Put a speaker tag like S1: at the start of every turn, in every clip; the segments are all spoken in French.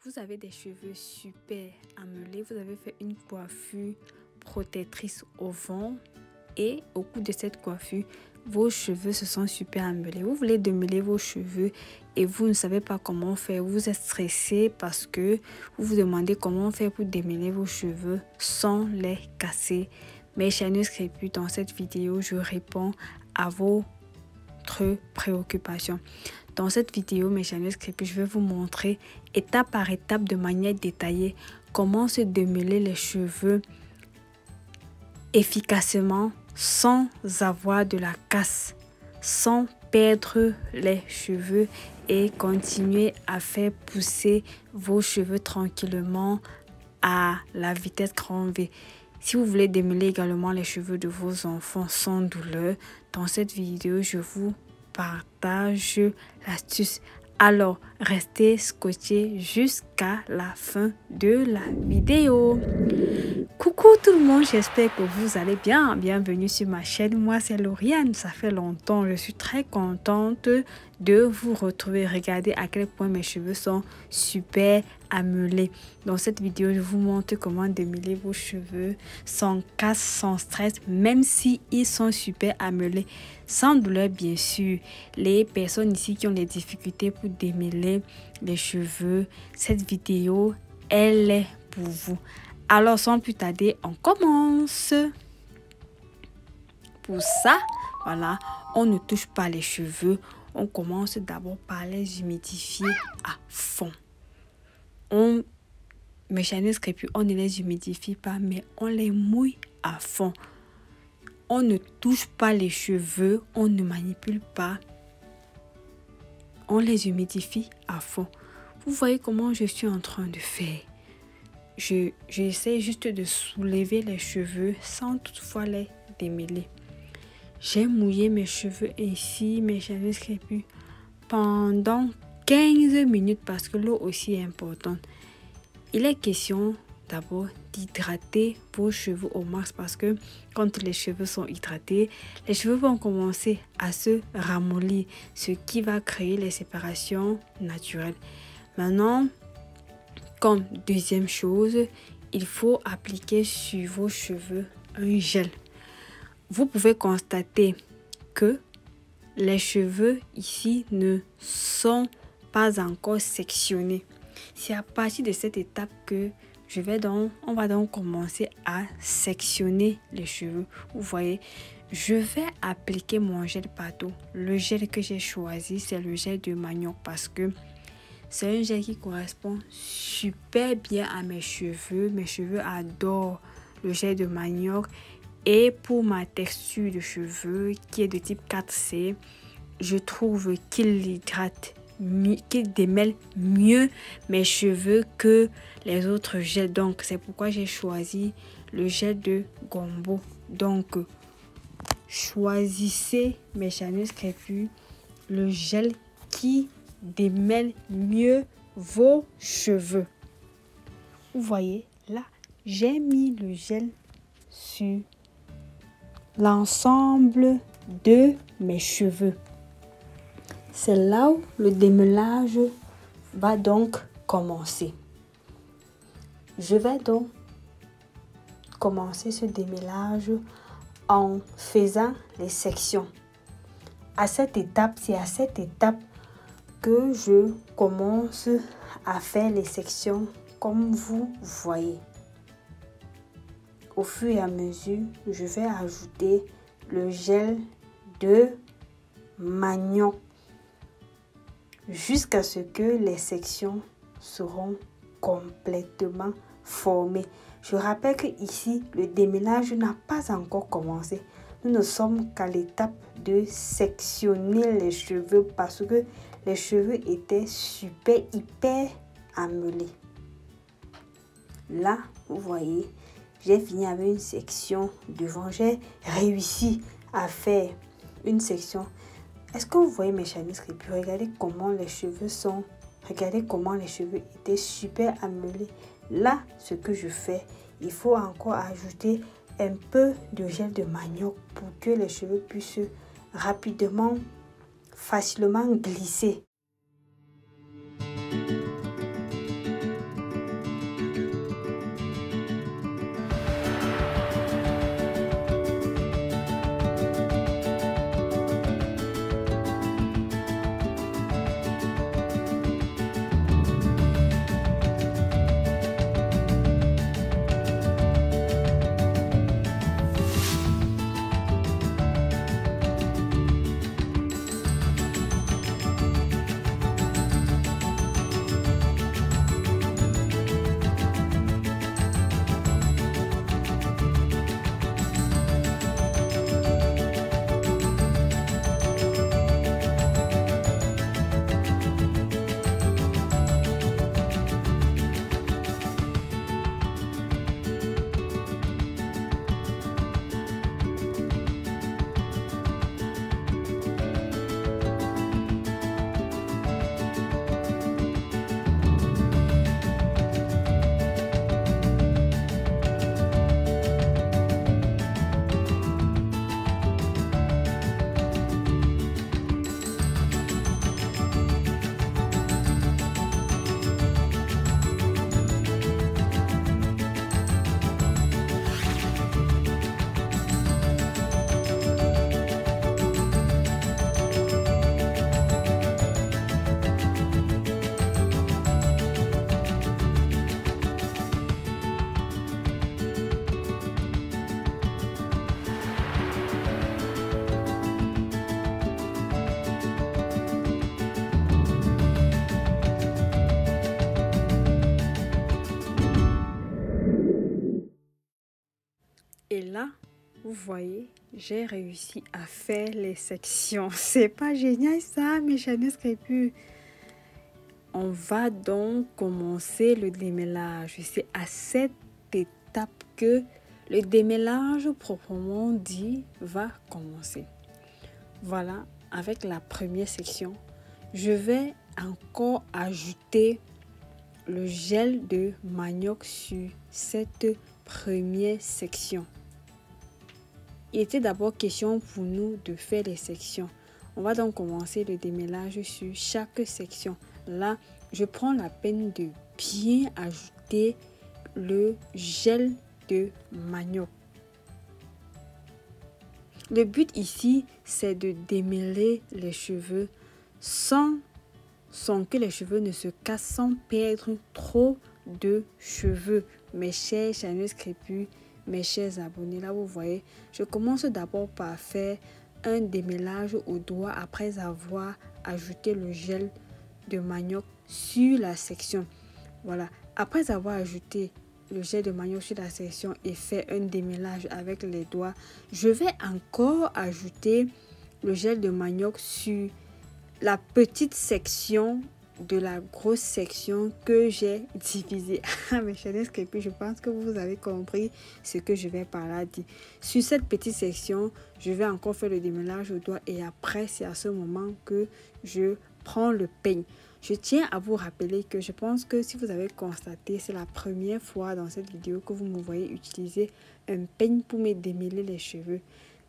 S1: Vous avez des cheveux super ameublés, vous avez fait une coiffure protectrice au vent et au cours de cette coiffure, vos cheveux se sont super ameublés. Vous voulez démêler vos cheveux et vous ne savez pas comment faire. Vous êtes stressé parce que vous vous demandez comment faire pour démêler vos cheveux sans les casser. Mes chers crépus, dans cette vidéo, je réponds à votre préoccupation. Dans cette vidéo, mes chers crépus, je vais vous montrer étape par étape de manière détaillée comment se démêler les cheveux efficacement sans avoir de la casse, sans perdre les cheveux et continuer à faire pousser vos cheveux tranquillement à la vitesse grand V. Si vous voulez démêler également les cheveux de vos enfants sans douleur, dans cette vidéo, je vous partage l'astuce. Alors, restez scotchés jusqu'à la fin de la vidéo. Coucou tout le monde, j'espère que vous allez bien. Bienvenue sur ma chaîne. Moi, c'est Lauriane. Ça fait longtemps. Je suis très contente de vous retrouver. Regardez à quel point mes cheveux sont super ameublés. Dans cette vidéo, je vous montre comment démêler vos cheveux sans casse, sans stress, même si ils sont super ameublés. Sans douleur, bien sûr. Les personnes ici qui ont des difficultés pour démêler les cheveux, cette vidéo, elle est pour vous. Alors, sans plus tarder, on commence. Pour ça, voilà, on ne touche pas les cheveux. On commence d'abord par les humidifier à fond. Mes chers crépus, on ne les humidifie pas, mais on les mouille à fond. On ne touche pas les cheveux, on ne manipule pas. On les humidifie à fond. Vous voyez comment je suis en train de faire. J'essaie juste de soulever les cheveux sans toutefois les démêler. J'ai mouillé mes cheveux ainsi, mes cheveux crépus, pendant 15 minutes parce que l'eau aussi est importante. Il est question d'abord d'hydrater vos cheveux au max parce que quand les cheveux sont hydratés, les cheveux vont commencer à se ramollir, ce qui va créer les séparations naturelles. Maintenant, comme deuxième chose, il faut appliquer sur vos cheveux un gel. Vous pouvez constater que les cheveux ici ne sont pas encore sectionnés. C'est à partir de cette étape que on va donc commencer à sectionner les cheveux. Vous voyez, je vais appliquer mon gel partout. Le gel que j'ai choisi, c'est le gel de manioc parce que c'est un gel qui correspond super bien à mes cheveux. Mes cheveux adorent le gel de manioc. Et pour ma texture de cheveux qui est de type 4C, je trouve qu'il hydrate, qu'il démêle mieux mes cheveux que les autres gels. Donc, c'est pourquoi j'ai choisi le gel de Gombo. Donc, choisissez, mes chers crépus, le gel qui démêle mieux vos cheveux. Vous voyez, là, j'ai mis le gel sur l'ensemble de mes cheveux. C'est là où le démêlage va donc commencer. Je vais donc commencer ce démêlage en faisant les sections. C'est à cette étape que je commence à faire les sections comme vous voyez. Au fur et à mesure, je vais ajouter le gel de manioc jusqu'à ce que les sections seront complètement formées. Je rappelle que ici, le démêlage n'a pas encore commencé. Nous ne sommes qu'à l'étape de sectionner les cheveux parce que les cheveux étaient hyper ameublés. Là, vous voyez, j'ai fini avec une section devant. J'ai réussi à faire une section. Est-ce que vous voyez mes chers crépus? Regardez comment les cheveux sont. Regardez comment les cheveux étaient super ameublés. Là, ce que je fais, il faut encore ajouter un peu de gel de manioc pour que les cheveux puissent rapidement, facilement glisser. voilà, vous voyez, j'ai réussi à faire les sections. C'est pas génial ça, mes chers crépus. On va donc commencer le démêlage. C'est à cette étape que le démêlage proprement dit va commencer. Voilà, avec la première section, je vais encore ajouter le gel de manioc sur cette première section. Il était d'abord question pour nous de faire les sections. On va donc commencer le démêlage sur chaque section. Là, je prends la peine de bien ajouter le gel de manioc. Le but ici, c'est de démêler les cheveux sans que les cheveux ne se cassent, sans perdre trop de cheveux. Mes chers charneuses crépus, mes chers abonnés, là vous voyez, je commence d'abord par faire un démêlage au doigt après avoir ajouté le gel de manioc sur la section. Voilà, après avoir ajouté le gel de manioc sur la section et fait un démêlage avec les doigts, je vais encore ajouter le gel de manioc sur la petite section de la grosse section que j'ai divisée. Mes chers crépus, je pense que vous avez compris ce que je vais par là dire. Sur cette petite section, je vais encore faire le démêlage au doigt et après, c'est à ce moment que je prends le peigne. Je tiens à vous rappeler que je pense que si vous avez constaté, c'est la première fois dans cette vidéo que vous me voyez utiliser un peigne pour me démêler les cheveux.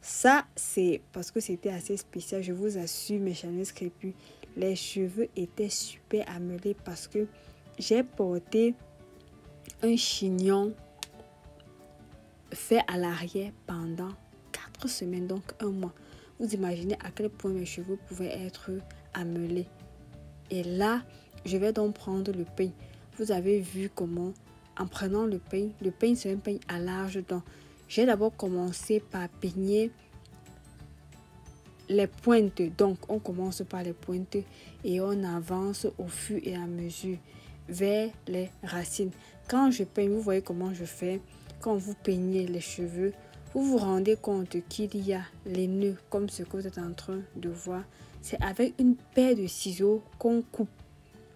S1: Ça, c'est parce que c'était assez spécial. Je vous assure, mes chers crépus, les cheveux étaient super amêlés parce que j'ai porté un chignon fait à l'arrière pendant 4 semaines, donc un mois. Vous imaginez à quel point mes cheveux pouvaient être amêlés. Et là, je vais donc prendre le peigne. Vous avez vu comment, en prenant le peigne c'est un peigne à large dent. J'ai d'abord commencé par peigner les pointes. Donc, on commence par les pointes et on avance au fur et à mesure vers les racines. Quand je peigne, vous voyez comment je fais. Quand vous peignez les cheveux, vous vous rendez compte qu'il y a les nœuds comme ce que vous êtes en train de voir. C'est avec une paire de ciseaux qu'on coupe,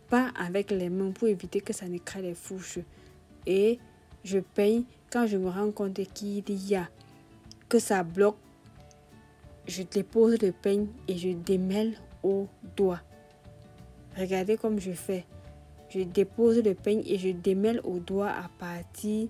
S1: pas avec les mains pour éviter que ça ne crée les fourches. Et je peigne quand je me rends compte qu'il y a que ça bloque. Je dépose le peigne et je démêle au doigt. Regardez comme je fais. Je dépose le peigne et je démêle au doigt à partir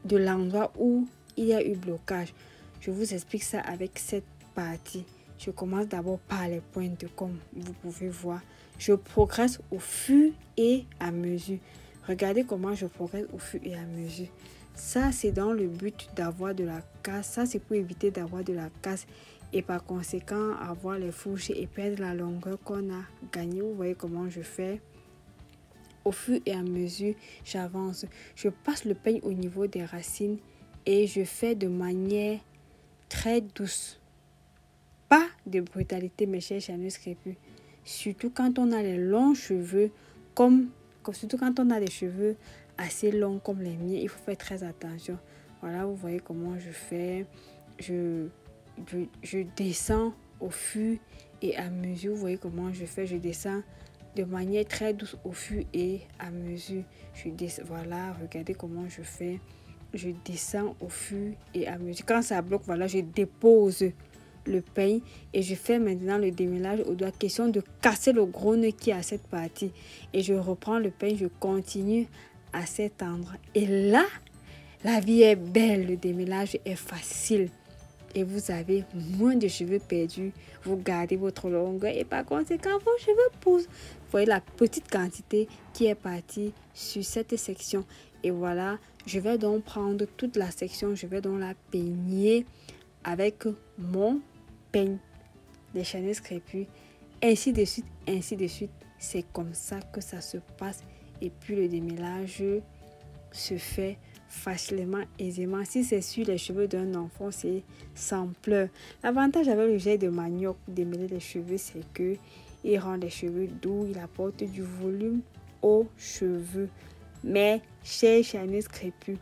S1: de l'endroit où il y a eu blocage. Je vous explique ça avec cette partie. Je commence d'abord par les pointes comme vous pouvez voir. Je progresse au fur et à mesure. Regardez comment je progresse au fur et à mesure. Ça, c'est dans le but d'avoir de la casse. Ça, c'est pour éviter d'avoir de la casse et par conséquent avoir les fourches et perdre la longueur qu'on a gagnée. Vous voyez comment je fais. Au fur et à mesure, j'avance. Je passe le peigne au niveau des racines et je fais de manière très douce. Pas de brutalité, mes chers charneuses crépus. Surtout quand on a les longs cheveux, surtout quand on a des cheveux assez longs comme les miens, il faut faire très attention. Voilà, vous voyez comment je fais. Je descends au fur et à mesure. Vous voyez comment je fais. Je descends de manière très douce au fur et à mesure. Voilà, regardez comment je fais. Je descends au fur et à mesure. Quand ça bloque, voilà, je dépose le peigne et je fais maintenant le démêlage au doigt. Question de casser le gros nœud qui est à cette partie. Et je reprends le peigne, je continue à s'étendre. Et là, la vie est belle, le démêlage est facile. Et vous avez moins de cheveux perdus. Vous gardez votre longueur et par conséquent, vos cheveux poussent. Vous voyez la petite quantité qui est partie sur cette section. Et voilà, je vais donc prendre toute la section. Je vais donc la peigner avec mon peigne. Les charneuses crépus. Ainsi de suite, ainsi de suite. C'est comme ça que ça se passe. Et puis le démêlage se fait facilement, aisément. Si c'est sur les cheveux d'un enfant, c'est sans pleurs. L'avantage avec le gel de manioc pour démêler les cheveux, c'est que il rend les cheveux doux, il apporte du volume aux cheveux. Mais chers charneuses crépus,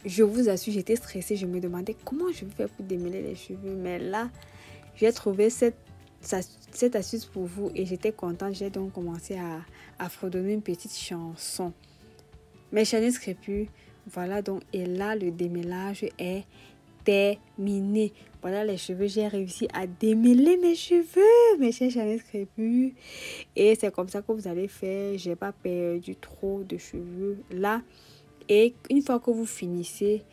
S1: Je vous assure, j'étais stressée. Je me demandais comment je vais faire pour démêler les cheveux. Mais là, j'ai trouvé cette astuce pour vous et j'étais contente. J'ai donc commencé à fredonner une petite chanson. Mes chers crépus, voilà donc. Et là, le démêlage est terminé. Voilà les cheveux. J'ai réussi à démêler mes cheveux, mes chers crépus. Et c'est comme ça que vous allez faire. J'ai pas perdu trop de cheveux là. Et une fois que vous finissez,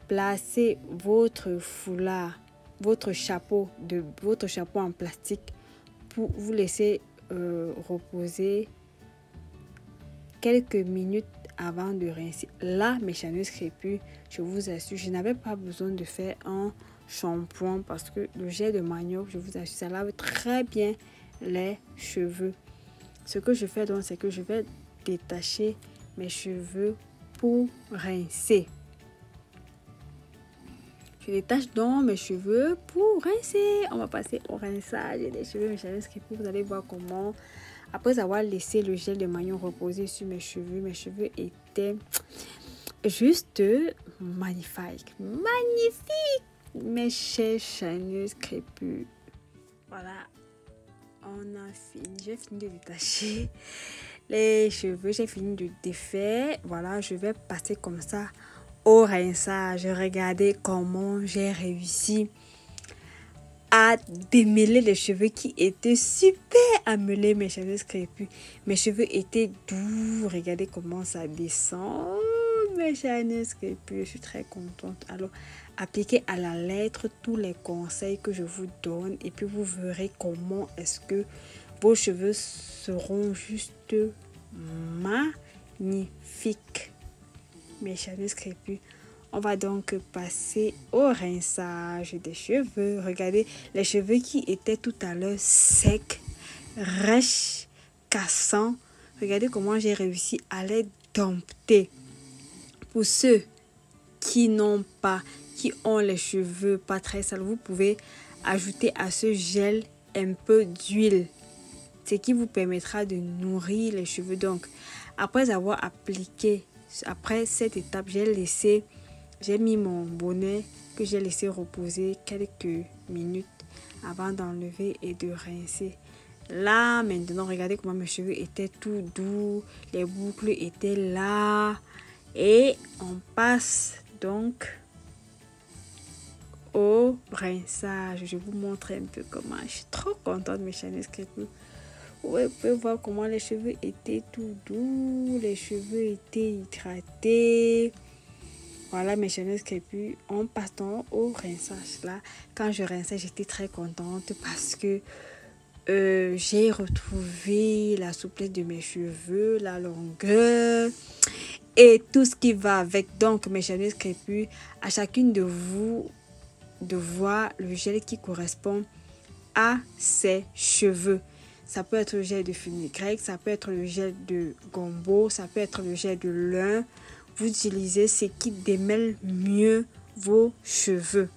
S1: placez votre foulard, votre chapeau en plastique pour vous laisser reposer quelques minutes avant de rincer. Là, mes chers crépus, je vous assure, je n'avais pas besoin de faire un shampoing parce que le gel de manioc, je vous assure, ça lave très bien les cheveux. Ce que je fais donc, c'est que je vais détacher mes cheveux pour rincer. Je détache donc mes cheveux pour rincer. On va passer au rinçage des cheveux, mes chers crépus. Vous allez voir comment, après avoir laissé le gel de manioc reposer sur mes cheveux étaient juste magnifiques. Magnifiques, mes chers crépus. Voilà, on a fini. J'ai fini de détacher les cheveux, j'ai fini de défaire. Voilà, je vais passer comme ça au rinçage. Regardez comment j'ai réussi à démêler les cheveux qui étaient super amêlés, mes chers crépus. Mes cheveux étaient doux. Regardez comment ça descend, mes chers crépus. Je suis très contente. Alors, appliquez à la lettre tous les conseils que je vous donne et puis vous verrez comment est-ce que vos cheveux seront juste magnifiques, mes chers crépus. On va donc passer au rinçage des cheveux. Regardez les cheveux qui étaient tout à l'heure secs, rêches, cassants. Regardez comment j'ai réussi à les dompter. Pour ceux qui ont les cheveux pas très sales, vous pouvez ajouter à ce gel un peu d'huile, ce qui vous permettra de nourrir les cheveux. Donc, après avoir appliqué, après cette étape, j'ai mis mon bonnet que j'ai laissé reposer quelques minutes avant d'enlever et de rincer. Là, maintenant, regardez comment mes cheveux étaient tout doux, les boucles étaient là. Et on passe donc au rinçage. Je vous montre un peu comment. Je suis trop contente, mes chers crépus. Vous pouvez voir comment les cheveux étaient tout doux, les cheveux étaient hydratés. Voilà, mes chers crépus, on passe donc au rinçage. Là, quand je rinçais, j'étais très contente parce que j'ai retrouvé la souplesse de mes cheveux, la longueur et tout ce qui va avec. Donc, mes chers crépus, à chacune de vous de voir le gel qui correspond à ses cheveux. Ça peut être le gel de fenugrec, ça peut être le gel de gombo, ça peut être le gel de lin. Vous utilisez ce qui démêle mieux vos cheveux.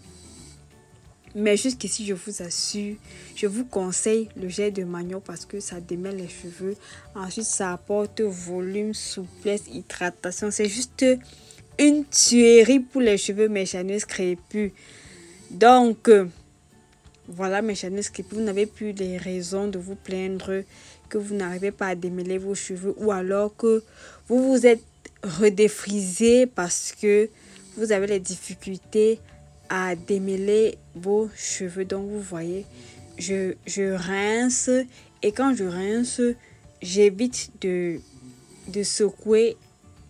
S1: Mais jusqu'ici, je vous assure, je vous conseille le gel de manioc parce que ça démêle les cheveux. Ensuite, ça apporte volume, souplesse, hydratation. C'est juste une tuerie pour les cheveux, mes chers crépus. Donc, voilà, mes chers crépus, vous n'avez plus les raisons de vous plaindre que vous n'arrivez pas à démêler vos cheveux ou alors que vous vous êtes redéfrisé parce que vous avez les difficultés à démêler vos cheveux. Donc, vous voyez, je rince et quand je rince, j'évite de secouer,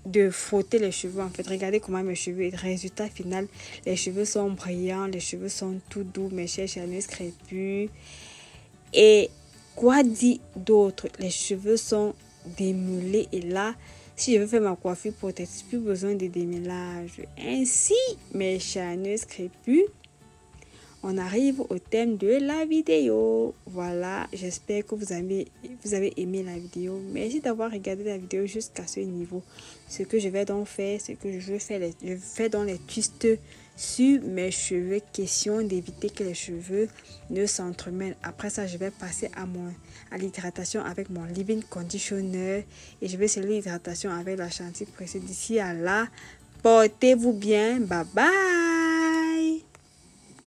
S1: de frotter les cheveux. En fait, regardez comment mes cheveux, résultat final, les cheveux sont brillants, les cheveux sont tout doux, mes chers crépus. Et quoi dire d'autre? Les cheveux sont démêlés et là, si je veux faire ma coiffure protectrice, plus besoin de démêlage. Ainsi, mes chers crépus, on arrive au thème de la vidéo. Voilà, j'espère que vous avez aimé la vidéo. Merci d'avoir regardé la vidéo jusqu'à ce niveau. Ce que je vais donc faire, c'est que je fais dans les twists sur mes cheveux, question d'éviter que les cheveux ne s'entremêlent. Après ça, je vais passer à l'hydratation avec mon leave-in conditioner et je vais sceller l'hydratation avec la chantilly pressée. D'ici à là, Portez-vous bien. Bye bye.